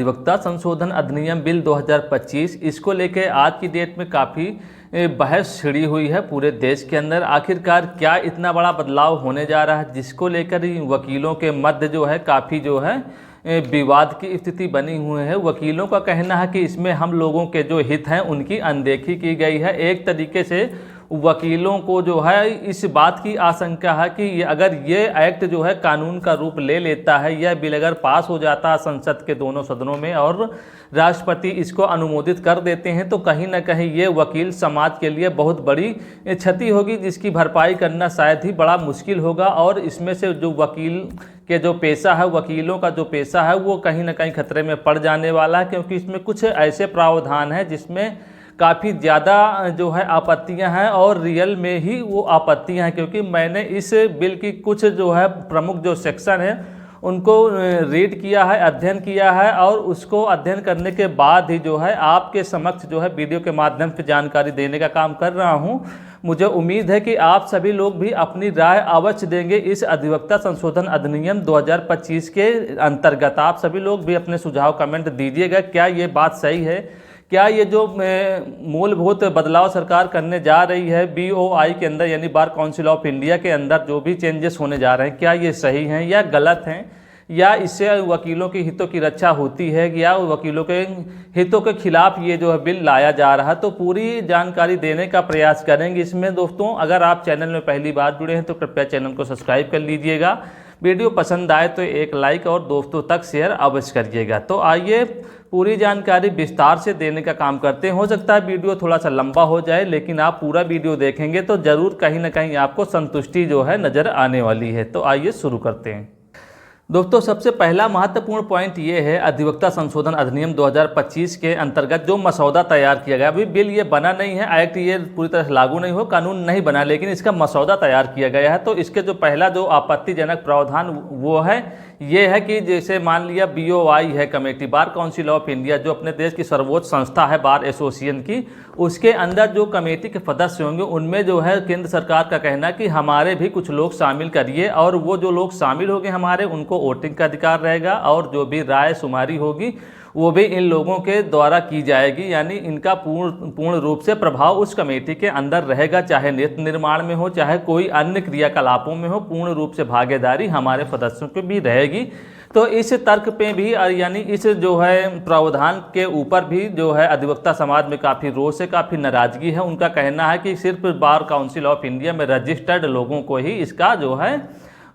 अधिवक्ता संशोधन अधिनियम बिल 2025 इसको लेकर आज की डेट में काफ़ी बहस छिड़ी हुई है पूरे देश के अंदर। आखिरकार क्या इतना बड़ा बदलाव होने जा रहा है जिसको लेकर वकीलों के मध्य जो है काफ़ी जो है विवाद की स्थिति बनी हुई है। वकीलों का कहना है कि इसमें हम लोगों के जो हित हैं उनकी अनदेखी की गई है। एक तरीके से वकीलों को जो है इस बात की आशंका है कि अगर ये एक्ट जो है कानून का रूप ले लेता है, यह बिल अगर पास हो जाता है संसद के दोनों सदनों में और राष्ट्रपति इसको अनुमोदित कर देते हैं, तो कहीं ना कहीं ये वकील समाज के लिए बहुत बड़ी क्षति होगी जिसकी भरपाई करना शायद ही बड़ा मुश्किल होगा। और इसमें से जो वकील के जो पेशा है, वकीलों का जो पेशा है, वो कहीं ना कहीं खतरे में पड़ जाने वाला है, क्योंकि इसमें कुछ ऐसे प्रावधान हैं जिसमें काफ़ी ज़्यादा जो है आपत्तियां हैं और रियल में ही वो आपत्तियां हैं। क्योंकि मैंने इस बिल की कुछ जो है प्रमुख जो सेक्शन है उनको रीड किया है, अध्ययन किया है, और उसको अध्ययन करने के बाद ही जो है आपके समक्ष जो है वीडियो के माध्यम से जानकारी देने का काम कर रहा हूं। मुझे उम्मीद है कि आप सभी लोग भी अपनी राय अवश्य देंगे इस अधिवक्ता संशोधन अधिनियम 2025 के अंतर्गत। आप सभी लोग भी अपने सुझाव कमेंट दीजिएगा, क्या ये बात सही है, क्या ये जो मूलभूत बदलाव सरकार करने जा रही है BOI के अंदर यानी बार काउंसिल ऑफ इंडिया के अंदर जो भी चेंजेस होने जा रहे हैं, क्या ये सही हैं या गलत हैं, या इससे वकीलों के हितों की रक्षा होती है या वकीलों के हितों के खिलाफ ये जो है बिल लाया जा रहा है। तो पूरी जानकारी देने का प्रयास करेंगे इसमें। दोस्तों, अगर आप चैनल में पहली बार जुड़े हैं तो कृपया चैनल को सब्सक्राइब कर लीजिएगा। वीडियो पसंद आए तो एक लाइक और दोस्तों तक शेयर अवश्य करिएगा। तो आइए पूरी जानकारी विस्तार से देने का काम करते हैं। हो सकता है वीडियो थोड़ा सा लंबा हो जाए, लेकिन आप पूरा वीडियो देखेंगे तो ज़रूर कहीं ना कहीं आपको संतुष्टि जो है नज़र आने वाली है। तो आइए शुरू करते हैं। दोस्तों, सबसे पहला महत्वपूर्ण पॉइंट ये है अधिवक्ता संशोधन अधिनियम 2025 के अंतर्गत जो मसौदा तैयार किया गया। अभी बिल ये बना नहीं है, एक्ट ये पूरी तरह से लागू नहीं हो, कानून नहीं बना, लेकिन इसका मसौदा तैयार किया गया है। तो इसके जो पहला जो आपत्तिजनक प्रावधान वो है ये है कि जैसे मान लिया BOI है committee, bar council of India, जो अपने देश की सर्वोच्च संस्था है बार एसोसिएशन की, उसके अंदर जो कमेटी के सदस्य होंगे उनमें जो है केंद्र सरकार का कहना कि हमारे भी कुछ लोग शामिल करिए, और वो जो लोग शामिल होंगे हमारे उनको वोटिंग का अधिकार रहेगा, और जो भी राय शुमारी होगी वो भी इन लोगों के द्वारा की जाएगी। यानी इनका पूर्ण रूप से प्रभाव उस कमेटी के अंदर रहेगा, चाहे नीति निर्माण में हो चाहे कोई अन्य क्रियाकलापों में हो, पूर्ण रूप से भागीदारी हमारे सदस्यों की भी रहेगी। तो इस तर्क पे भी यानी इस जो है प्रावधान के ऊपर भी जो है अधिवक्ता समाज में काफ़ी रोष है, काफ़ी नाराजगी है। उनका कहना है कि सिर्फ बार काउंसिल ऑफ इंडिया में रजिस्टर्ड लोगों को ही इसका जो है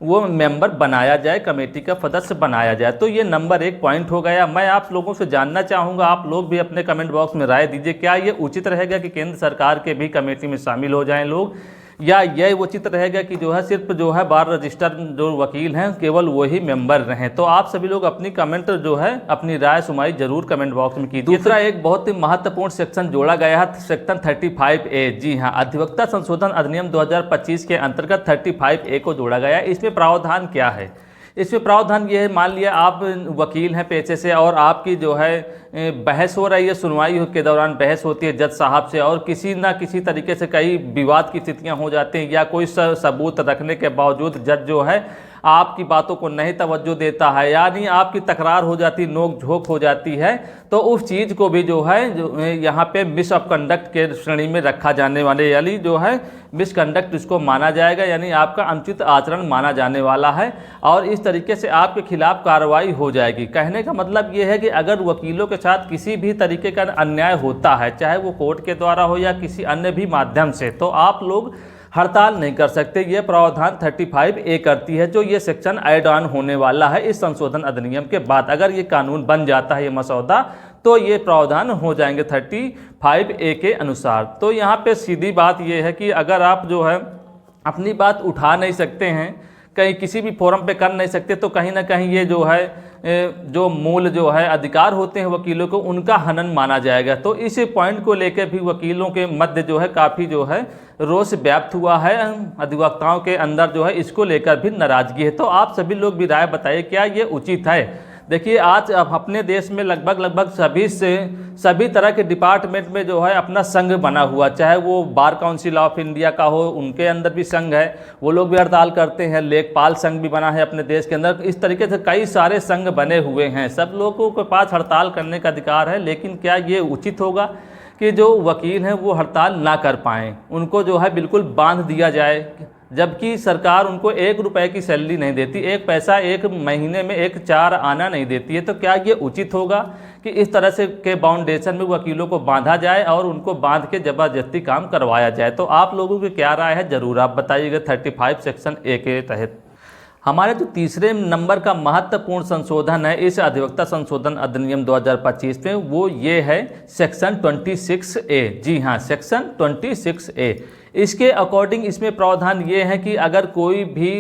वो मेंबर बनाया जाए, कमेटी का सदस्य बनाया जाए। तो ये नंबर 1 पॉइंट हो गया। मैं आप लोगों से जानना चाहूँगा, आप लोग भी अपने कमेंट बॉक्स में राय दीजिए, क्या ये उचित रहेगा कि केंद्र सरकार के भी कमेटी में शामिल हो जाएं लोग, या यह उचित रहेगा कि जो है सिर्फ जो है बार रजिस्टर जो वकील हैं केवल वही मेंबर रहें। तो आप सभी लोग अपनी कमेंट जो है अपनी राय सुनाई जरूर कमेंट बॉक्स में कीजिए। दूसरा एक बहुत ही महत्वपूर्ण सेक्शन जोड़ा गया है, सेक्शन 35A। जी हाँ, अधिवक्ता संशोधन अधिनियम 2025 के अंतर्गत 35A को जोड़ा गया है। इसमें प्रावधान क्या है? इसमें प्रावधान ये है, मान लिया आप वकील हैं पेशे से और आपकी जो है बहस हो रही है, सुनवाई के दौरान बहस होती है जज साहब से, और किसी ना किसी तरीके से कई विवाद की स्थितियां हो जाती हैं, या कोई सबूत रखने के बावजूद जज जो है आपकी बातों को नहीं तवज्जो देता है, यानी आपकी तकरार हो जाती, नोक झोंक हो जाती है, तो उस चीज़ को भी जो है यहाँ पे मिस ऑफ कंडक्ट के श्रेणी में रखा जाने वाले, यानी जो है मिसकंडक्ट इसको माना जाएगा, यानी आपका अनुचित आचरण माना जाने वाला है, और इस तरीके से आपके खिलाफ कार्रवाई हो जाएगी। कहने का मतलब ये है कि अगर वकीलों के साथ किसी भी तरीके का अन्याय होता है, चाहे वो कोर्ट के द्वारा हो या किसी अन्य भी माध्यम से, तो आप लोग हड़ताल नहीं कर सकते। ये प्रावधान 35A करती है, जो ये सेक्शन ऐड ऑन होने वाला है इस संशोधन अधिनियम के बाद। अगर ये कानून बन जाता है ये मसौदा, तो ये प्रावधान हो जाएंगे 35A के अनुसार। तो यहाँ पे सीधी बात ये है कि अगर आप जो है अपनी बात उठा नहीं सकते हैं, कहीं किसी भी फोरम पे कर नहीं सकते, तो कहीं ना कहीं ये जो है जो मूल जो है अधिकार होते हैं वकीलों को, उनका हनन माना जाएगा। तो इस पॉइंट को लेकर भी वकीलों के मध्य जो है काफ़ी जो है रोष व्याप्त हुआ है, अधिवक्ताओं के अंदर जो है इसको लेकर भी नाराजगी है। तो आप सभी लोग भी राय बताइए, क्या ये उचित है? देखिए आज अब अपने देश में लगभग सभी तरह के डिपार्टमेंट में जो है अपना संघ बना हुआ, चाहे वो बार काउंसिल ऑफ इंडिया का हो, उनके अंदर भी संघ है, वो लोग भी हड़ताल करते हैं। लेखपाल संघ भी बना है अपने देश के अंदर। इस तरीके से कई सारे संघ बने हुए हैं, सब लोगों के पास हड़ताल करने का अधिकार है। लेकिन क्या ये उचित होगा कि जो वकील हैं वो हड़ताल ना कर पाएँ, उनको जो है बिल्कुल बांध दिया जाए, जबकि सरकार उनको 1 रुपए की सैलरी नहीं देती, 1 पैसा 1 महीने में 1 4 आना नहीं देती है। तो क्या ये उचित होगा कि इस तरह से के बाउंडेशन में वकीलों को बांधा जाए और उनको बांध के ज़बरदस्ती काम करवाया जाए? तो आप लोगों की क्या राय है, ज़रूर आप बताइएगा 35 सेक्शन ए के तहत। हमारे जो तीसरे नंबर का महत्वपूर्ण संशोधन है इस अधिवक्ता संशोधन अधिनियम 2025 में, वो ये है सेक्शन 26A। जी हाँ, सेक्शन 26A। इसके अकॉर्डिंग इसमें प्रावधान ये है कि अगर कोई भी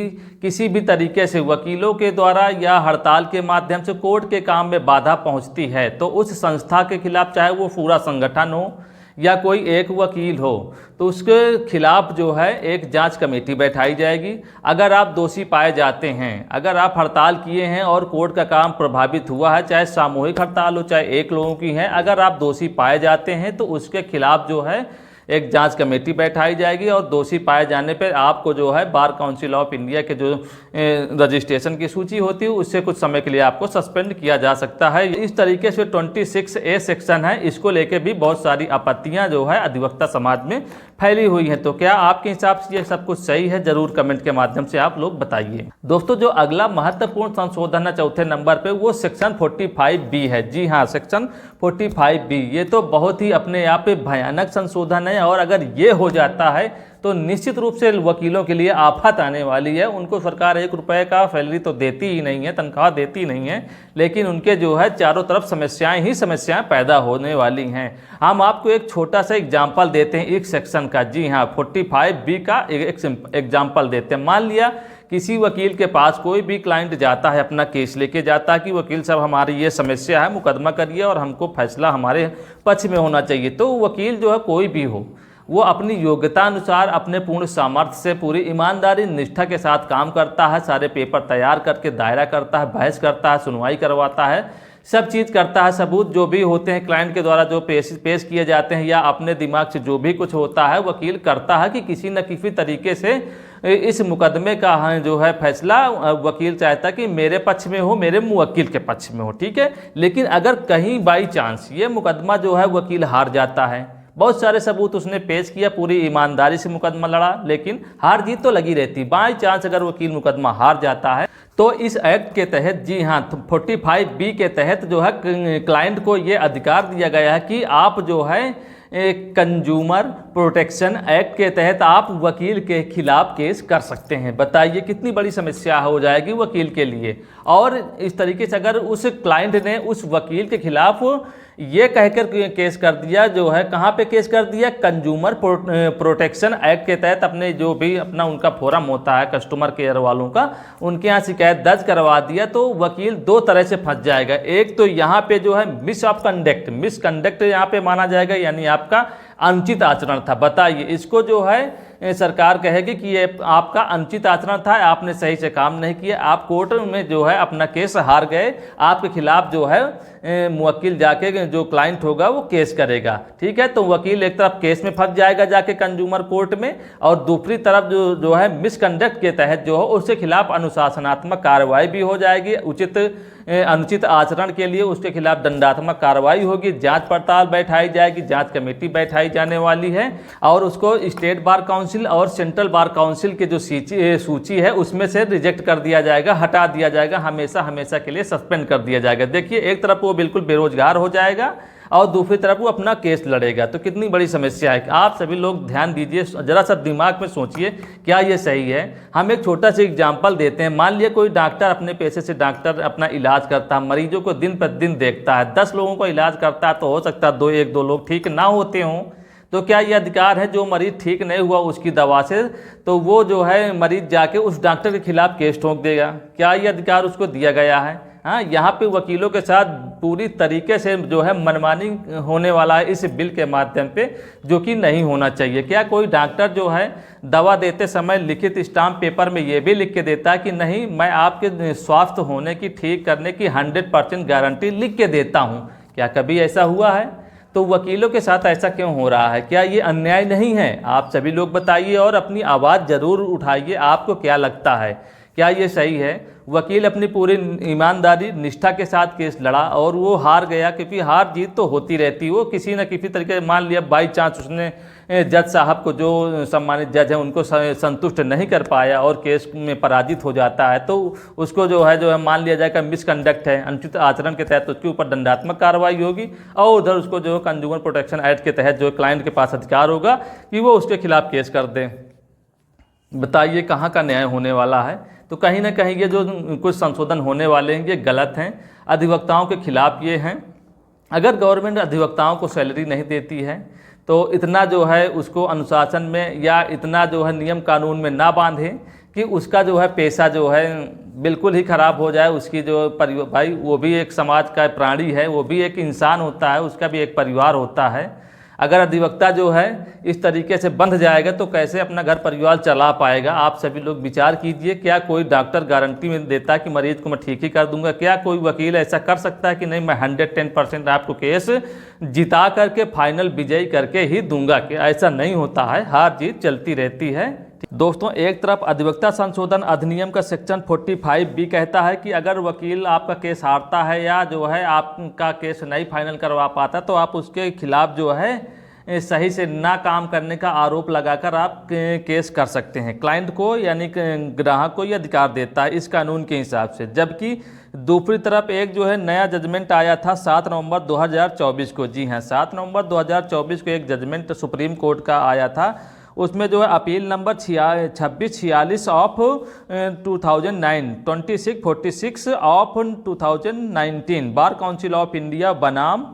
किसी भी तरीके से वकीलों के द्वारा या हड़ताल के माध्यम से कोर्ट के काम में बाधा पहुंचती है, तो उस संस्था के खिलाफ, चाहे वो पूरा संगठन हो या कोई एक वकील हो, तो उसके खिलाफ जो है एक जांच कमेटी बैठाई जाएगी। अगर आप दोषी पाए जाते हैं, अगर आप हड़ताल किए हैं और कोर्ट का काम प्रभावित हुआ है, चाहे सामूहिक हड़ताल हो चाहे एक लोगों की है, अगर आप दोषी पाए जाते हैं तो उसके खिलाफ जो है एक जांच कमेटी बैठाई जाएगी और दोषी पाए जाने पर आपको जो है बार काउंसिल ऑफ इंडिया के जो रजिस्ट्रेशन की सूची होती है उससे कुछ समय के लिए आपको सस्पेंड किया जा सकता है। इस तरीके से 26A सेक्शन है, इसको लेके भी बहुत सारी आपत्तियां जो है अधिवक्ता समाज में फैली हुई हैं। तो क्या आपके हिसाब से ये सब कुछ सही है? जरूर कमेंट के माध्यम से आप लोग बताइए। दोस्तों, जो अगला महत्वपूर्ण संशोधन है चौथे नंबर पे, वो सेक्शन 45B है। जी हाँ, सेक्शन 45B। ये तो बहुत ही अपने आप पे भयानक संशोधन है और अगर ये हो जाता है तो निश्चित रूप से वकीलों के लिए आफत आने वाली है। उनको सरकार 1 रुपए का सैलरी तो देती ही नहीं है, तनख्वाह देती नहीं है, लेकिन उनके जो है चारों तरफ समस्याएं ही समस्याएं पैदा होने वाली हैं। हम आपको एक छोटा सा एग्जाम्पल देते हैं एक सेक्शन का। जी हाँ, 45B का एक एग्जाम्पल देते हैं। मान लिया किसी वकील के पास कोई भी क्लाइंट जाता है, अपना केस लेके जाता है कि वकील साहब हमारी ये समस्या है, मुकदमा करिए और हमको फैसला हमारे पक्ष में होना चाहिए। तो वकील जो है कोई भी हो, वो अपनी योग्यता अनुसार अपने पूर्ण सामर्थ्य से पूरी ईमानदारी निष्ठा के साथ काम करता है, सारे पेपर तैयार करके दायरा करता है, बहस करता है, सुनवाई करवाता है, सब चीज़ करता है। सबूत जो भी होते हैं क्लाइंट के द्वारा जो पेश किए जाते हैं या अपने दिमाग से जो भी कुछ होता है वकील करता है कि किसी न किसी तरीके से इस मुकदमे का जो है फैसला वकील चाहता है कि मेरे पक्ष में हो, मेरे मुवक्किल के पक्ष में हो। ठीक है, लेकिन अगर कहीं बाई चांस ये मुकदमा जो है वकील हार जाता है, बहुत सारे सबूत उसने पेश किया, पूरी ईमानदारी से मुकदमा लड़ा, लेकिन हार जीत तो लगी रहती। बाई चांस अगर वकील मुकदमा हार जाता है तो इस एक्ट के तहत, जी हाँ 45B के तहत जो है क्लाइंट को ये अधिकार दिया गया है कि आप जो है कंज्यूमर प्रोटेक्शन एक्ट के तहत आप वकील के खिलाफ केस कर सकते हैं। बताइए कितनी बड़ी समस्या हो जाएगी वकील के लिए। और इस तरीके से अगर उस क्लाइंट ने उस वकील के खिलाफ ये कहकर केस कर दिया, जो है कहाँ पे केस कर दिया, कंज्यूमर प्रोटेक्शन एक्ट के तहत, अपने जो भी अपना उनका फोरम होता है कस्टमर केयर वालों का, उनके यहाँ शिकायत दर्ज करवा दिया, तो वकील 2 तरह से फंस जाएगा। एक तो यहाँ पे जो है मिसकंडक्ट यहाँ पे माना जाएगा, यानी आपका अनुचित आचरण था। बताइए, इसको जो है सरकार कहेगी कि ये आपका अनुचित आचरण था, आपने सही से काम नहीं किया, आप कोर्ट में जो है अपना केस हार गए, आपके खिलाफ जो है मुवक्किल जाके जो क्लाइंट होगा वो केस करेगा। ठीक है, तो वकील एक तरफ केस में फंस जाएगा जाके कंज्यूमर कोर्ट में, और दूसरी तरफ जो है मिसकंडक्ट के तहत जो है उसके खिलाफ अनुशासनात्मक कार्रवाई भी हो जाएगी। अनुचित आचरण के लिए उसके खिलाफ दंडात्मक कार्रवाई होगी, जांच पड़ताल बैठाई जाएगी, जांच कमेटी बैठाई जाने वाली है, और उसको स्टेट बार काउंसिल और सेंट्रल बार काउंसिल के जो सूची है उसमें से रिजेक्ट कर दिया जाएगा, हटा दिया जाएगा, हमेशा के लिए सस्पेंड कर दिया जाएगा। देखिए, एक तरफ वो बिल्कुल बेरोजगार हो जाएगा और दूसरी तरफ वो अपना केस लड़ेगा। तो कितनी बड़ी समस्या है। आप सभी लोग ध्यान दीजिए, जरा सा दिमाग में सोचिए क्या ये सही है। हम एक छोटा सा एग्जांपल देते हैं। मान लिया कोई डॉक्टर, अपने पैसे से डॉक्टर अपना इलाज करता है, मरीजों को दिन प्रतिदिन देखता है, 10 लोगों को इलाज करता है, तो हो सकता है 1-2 लोग ठीक ना होते हों, तो क्या ये अधिकार है जो मरीज ठीक नहीं हुआ उसकी दवा से, तो वो जो है मरीज जाके उस डॉक्टर के खिलाफ केस ठोक देगा? क्या ये अधिकार उसको दिया गया है? हाँ, यहाँ पे वकीलों के साथ पूरी तरीके से जो है मनमानी होने वाला है इस बिल के माध्यम पे, जो कि नहीं होना चाहिए। क्या कोई डॉक्टर जो है दवा देते समय लिखित स्टाम्प पेपर में ये भी लिख के देता है कि नहीं, मैं आपके स्वास्थ्य होने की, ठीक करने की 100% गारंटी लिख के देता हूँ? क्या कभी ऐसा हुआ है? तो वकीलों के साथ ऐसा क्यों हो रहा है? क्या ये अन्याय नहीं है? आप सभी लोग बताइए और अपनी आवाज़ ज़रूर उठाइए। आपको क्या लगता है, क्या ये सही है? वकील अपनी पूरी ईमानदारी, निष्ठा के साथ केस लड़ा और वो हार गया, क्योंकि हार जीत तो होती रहती है। वो किसी न किसी तरीके से, मान लिया बाई चांस उसने जज साहब को, जो सम्मानित जज हैं, उनको संतुष्ट नहीं कर पाया और केस में पराजित हो जाता है, तो उसको जो है मान लिया जाएगा मिसकंडक्ट है, अनुचित आचरण के तहत उसके ऊपर दंडात्मक कार्रवाई होगी, और उधर उसको जो कंज्यूमर प्रोटेक्शन एक्ट के तहत जो क्लाइंट के पास अधिकार होगा कि वो उसके खिलाफ केस कर दें। बताइए कहाँ का न्याय होने वाला है? तो कहीं ना कहीं ये जो कुछ संशोधन होने वाले हैं ये गलत हैं, अधिवक्ताओं के खिलाफ ये हैं। अगर गवर्नमेंट अधिवक्ताओं को सैलरी नहीं देती है तो इतना जो है उसको अनुशासन में या इतना जो है नियम कानून में ना बांधे कि उसका जो है पेशा जो है बिल्कुल ही ख़राब हो जाए। उसकी जो भाई वो भी एक समाज का प्राणी है, वो भी एक इंसान होता है, उसका भी एक परिवार होता है। अगर अधिवक्ता जो है इस तरीके से बंध जाएगा तो कैसे अपना घर परिवार चला पाएगा? आप सभी लोग विचार कीजिए। क्या कोई डॉक्टर गारंटी में देता है कि मरीज को मैं ठीक ही कर दूंगा? क्या कोई वकील ऐसा कर सकता है कि नहीं, मैं 110% आपको केस जिता करके फाइनल विजयी करके ही दूंगा? कि ऐसा नहीं होता है, हार जीत चलती रहती है। दोस्तों, एक तरफ अधिवक्ता संशोधन अधिनियम का सेक्शन 45B कहता है कि अगर वकील आपका केस हारता है या जो है आपका केस नहीं फाइनल करवा पाता तो आप उसके खिलाफ जो है सही से ना काम करने का आरोप लगाकर आप केस कर सकते हैं। क्लाइंट को यानी ग्राहक को ये अधिकार देता है इस कानून के हिसाब से। जबकि दूसरी तरफ एक जो है नया जजमेंट आया था 7 नवंबर 2024 को। जी हाँ, 7 नवंबर 2024 को एक जजमेंट सुप्रीम कोर्ट का आया था। उसमें जो है appeal number 2646 of 2009, 2646 of 2019, bar council of India बनाम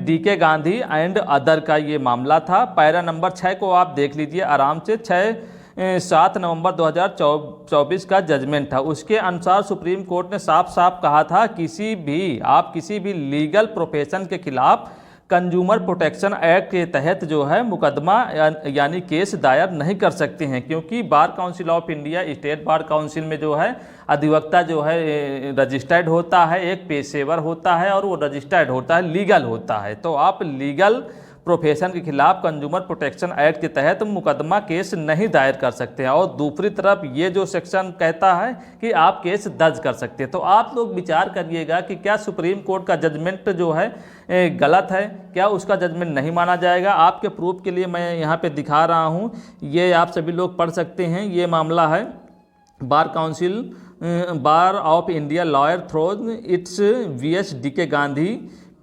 DK गांधी एंड अदर का ये मामला था। पैरा नंबर 6 को आप देख लीजिए आराम से। 7 नवंबर 2024 का जजमेंट था। उसके अनुसार सुप्रीम कोर्ट ने साफ साफ कहा था किसी भी लीगल प्रोफेशन के खिलाफ कंज्यूमर प्रोटेक्शन एक्ट के तहत जो है मुकदमा यानी केस दायर नहीं कर सकते हैं, क्योंकि bar council of India, state bar council में जो है अधिवक्ता जो है रजिस्टर्ड होता है, एक पेशेवर होता है और वो रजिस्टर्ड होता है, लीगल होता है। तो आप लीगल प्रोफेशन के खिलाफ कंज्यूमर प्रोटेक्शन एक्ट के तहत मुकदमा केस नहीं दायर कर सकते हैं। और दूसरी तरफ ये जो सेक्शन कहता है कि आप केस दर्ज कर सकते हैं। तो आप लोग विचार करिएगा कि क्या सुप्रीम कोर्ट का जजमेंट जो है गलत है? क्या उसका जजमेंट नहीं माना जाएगा? आपके प्रूफ के लिए मैं यहाँ पे दिखा रहा हूँ, ये आप सभी लोग पढ़ सकते हैं। ये मामला है बार council bar of India lawyer throws it's VS DK Gandhi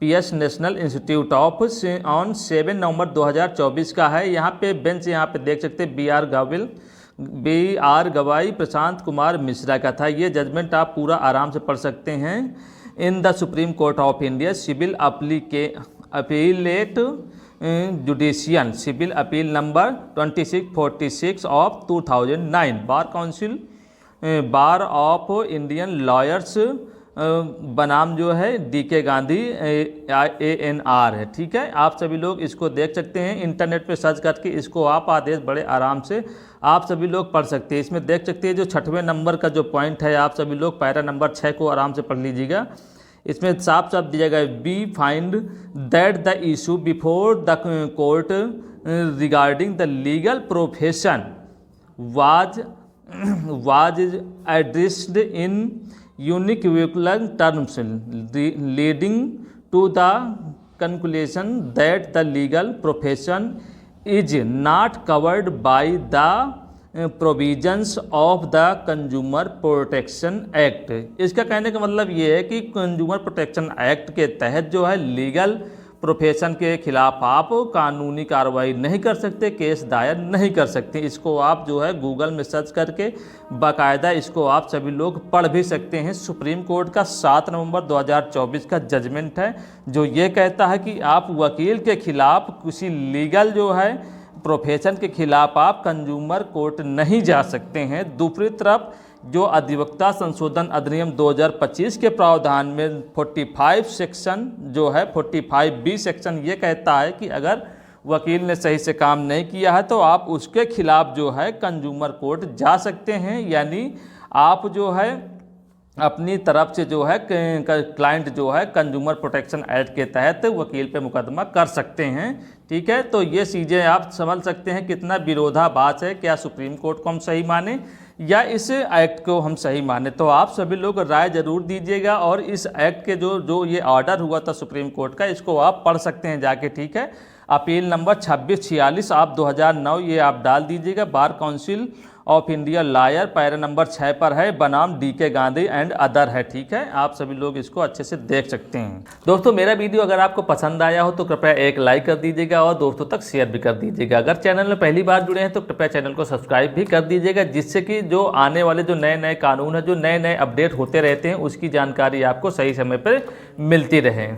PS national institute of on 7 नवंबर 2024 का है। यहाँ पे बेंच यहाँ पे देख सकते हैं BR गवाई प्रशांत कुमार मिश्रा का था। ये जजमेंट आप पूरा आराम से पढ़ सकते हैं। In the Supreme Court of India civil appellate jurisdiction civil appeal number 2646 of 2009 bar council bar of Indian lawyers बनाम जो है DK गांधी ANR है। ठीक है, आप सभी लोग इसको देख सकते हैं, इंटरनेट पे सर्च करके इसको आप आदेश बड़े आराम से आप सभी लोग पढ़ सकते हैं। इसमें देख सकते हैं जो 6वें नंबर का जो पॉइंट है, आप सभी लोग पैरा नंबर 6 को आराम से पढ़ लीजिएगा। इसमें साफ साफ दिया गया B find that the issue before the court regarding the legal profession was addressed in univocal terms leading to the conclusion that the legal profession is not covered by the provisions of the Consumer Protection Act। इसका कहने का मतलब ये है कि consumer protection act के तहत जो है लीगल प्रोफेशन के खिलाफ आप कानूनी कार्रवाई नहीं कर सकते, केस दायर नहीं कर सकते। इसको आप जो है गूगल में सर्च करके बाकायदा इसको आप सभी लोग पढ़ भी सकते हैं। सुप्रीम कोर्ट का 7 नवंबर 2024 का जजमेंट है जो ये कहता है कि आप वकील के खिलाफ किसी लीगल जो है प्रोफेशन के खिलाफ आप कंज्यूमर कोर्ट नहीं जा सकते हैं। दूसरी तरफ जो अधिवक्ता संशोधन अधिनियम 2025 के प्रावधान में 45 सेक्शन जो है 45B सेक्शन ये कहता है कि अगर वकील ने सही से काम नहीं किया है तो आप उसके खिलाफ जो है कंज्यूमर कोर्ट जा सकते हैं। यानी आप जो है अपनी तरफ से जो है क्लाइंट जो है कंज्यूमर प्रोटेक्शन एक्ट के तहत वकील पे मुकदमा कर सकते हैं। ठीक है, तो ये चीज़ें आप समझ सकते हैं कितना विरोधाभास है, क्या सुप्रीम कोर्ट को हम सही माने या इस एक्ट को हम सही माने। तो आप सभी लोग राय जरूर दीजिएगा और इस एक्ट के जो ये ऑर्डर हुआ था सुप्रीम कोर्ट का, इसको आप पढ़ सकते हैं जाके। ठीक है, अपील नंबर 2646 आप 2009 ये आप डाल दीजिएगा। Bar council of India lawyer para number 6 पर है, बनाम DK गांधी एंड अदर है। ठीक है, आप सभी लोग इसको अच्छे से देख सकते हैं। दोस्तों, मेरा वीडियो अगर आपको पसंद आया हो तो कृपया एक लाइक कर दीजिएगा और दोस्तों तक शेयर भी कर दीजिएगा। अगर चैनल में पहली बार जुड़े हैं तो कृपया चैनल को सब्सक्राइब भी कर दीजिएगा, जिससे कि जो आने वाले जो नए नए कानून है, जो नए नए अपडेट होते रहते हैं, उसकी जानकारी आपको सही समय पर मिलती रहे।